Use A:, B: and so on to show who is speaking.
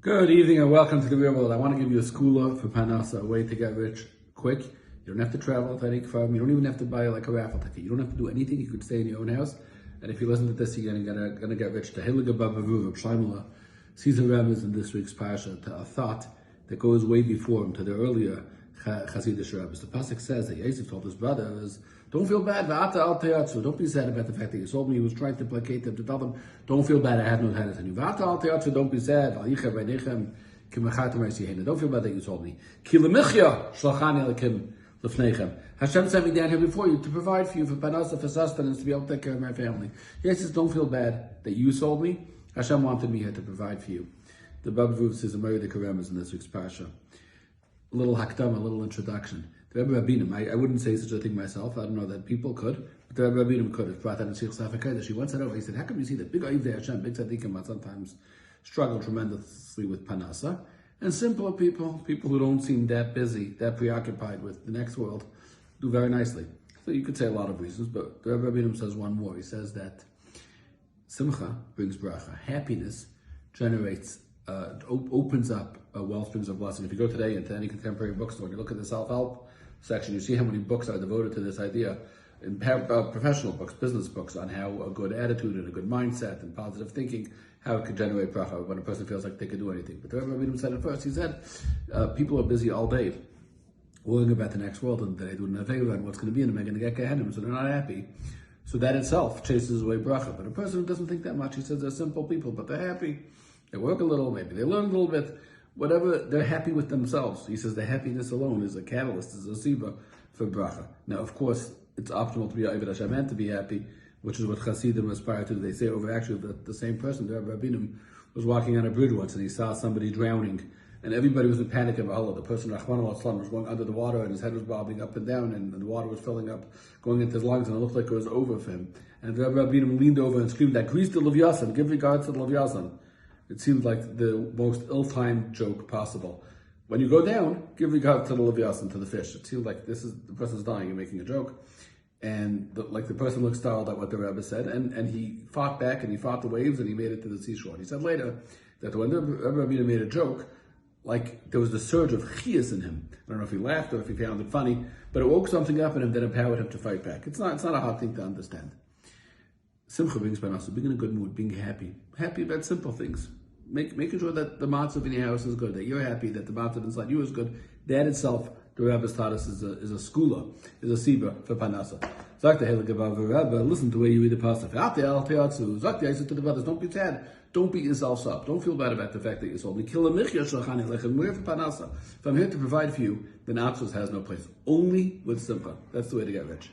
A: Good evening and welcome to the real world. I want to give you a schooler for Panasa, a way to get rich quick. You don't have to travel to any farm. You don't even have to buy like a raffle ticket. You don't have to do anything. You could stay in your own house. And if you listen to this, you're gonna get rich. Tehillah Babavuv Shlomo Caesar Remez in this week's parsha to a thought that goes way before him, to the earlier Hasidic rabbis. The pasuk says that Yosef told his brothers, "Don't feel bad. Don't be sad about the fact that you sold me." He was trying to placate them, to tell them, "Don't feel bad. I have no tennis on you. Don't be sad. Don't feel bad that you sold me. Hashem sent me down here before you to provide for you, for panasa, for sustenance, to be able to take care of my family." He says, "Don't feel bad that you sold me. Hashem wanted me here to provide for you." The Bab Vuv says, "The Karem is in this week's parsha." A little hakdama, a little introduction. The Rebbe Rabbinim, I wouldn't say such a thing myself. I don't know that people could, but the Rebbe Rabbinim could have brought that in Shich Safakah. She once said over, he said, "How come you see that big Oivdei Hashem, big tzaddikim, sometimes struggle tremendously with panasa, and simpler people who don't seem that busy, that preoccupied with the next world, do very nicely?" So you could say a lot of reasons, but the Rebbe Rabbinim says one more. He says that simcha brings bracha. Happiness generates, opens up wellsprings of blessing. If you go today into any contemporary bookstore and you look at the self-help section, you see how many books are devoted to this idea, in professional books, business books, on how a good attitude and a good mindset and positive thinking, how it could generate bracha when a person feels like they can do anything. But the Rebbe said it first. He said, people are busy all day worrying about the next world and they do nevela and what's going to be in them, they're going to get Gehenim, so they're not happy. So that itself chases away bracha. But a person who doesn't think that much, he says they're simple people, but they're happy. They work a little, maybe they learn a little bit, whatever, they're happy with themselves. He says the happiness alone is a catalyst, is a siva for bracha. Now, of course, it's optimal to be Oived Hashem and to be happy, which is what Hasidim aspire to. They say over actually that the same person, the Rebbe Rabbinim, was walking on a bridge once and he saw somebody drowning, and everybody was in panic and Allah. The person, Rahman al-Islam, was going under the water and his head was bobbing up and down and the water was filling up, going into his lungs, and it looked like it was over for him. And the Rebbe Rabbinim leaned over and screamed, "That grease to Levyasan, give regards to Levyasan." It seemed like the most ill-timed joke possible. When you go down, give regard to the Levyasan, to the fish. It seemed like the person's dying and making a joke. And the person looked startled at what the Rebbe said, and he fought back and he fought the waves and he made it to the seashore. And he said later that when the Rebbe made a joke, like there was the surge of chiyas in him. I don't know if he laughed or if he found it funny, but it woke something up in him that empowered him to fight back. It's not a hard thing to understand. Simcha brings panasa, being in a good mood, being happy about simple things. Making sure that the matzah in your house is good, that you're happy, that the matzah inside you is good. That itself, the Rebbe's taught us, is a skula, is a sibra for panasa. Listen to the way you read the pasuk. To the brothers, don't be sad. Don't beat yourselves up. Don't feel bad about the fact that you sold me. If I'm here to provide for you, then Atzos has no place. Only with simcha. That's the way to get rich.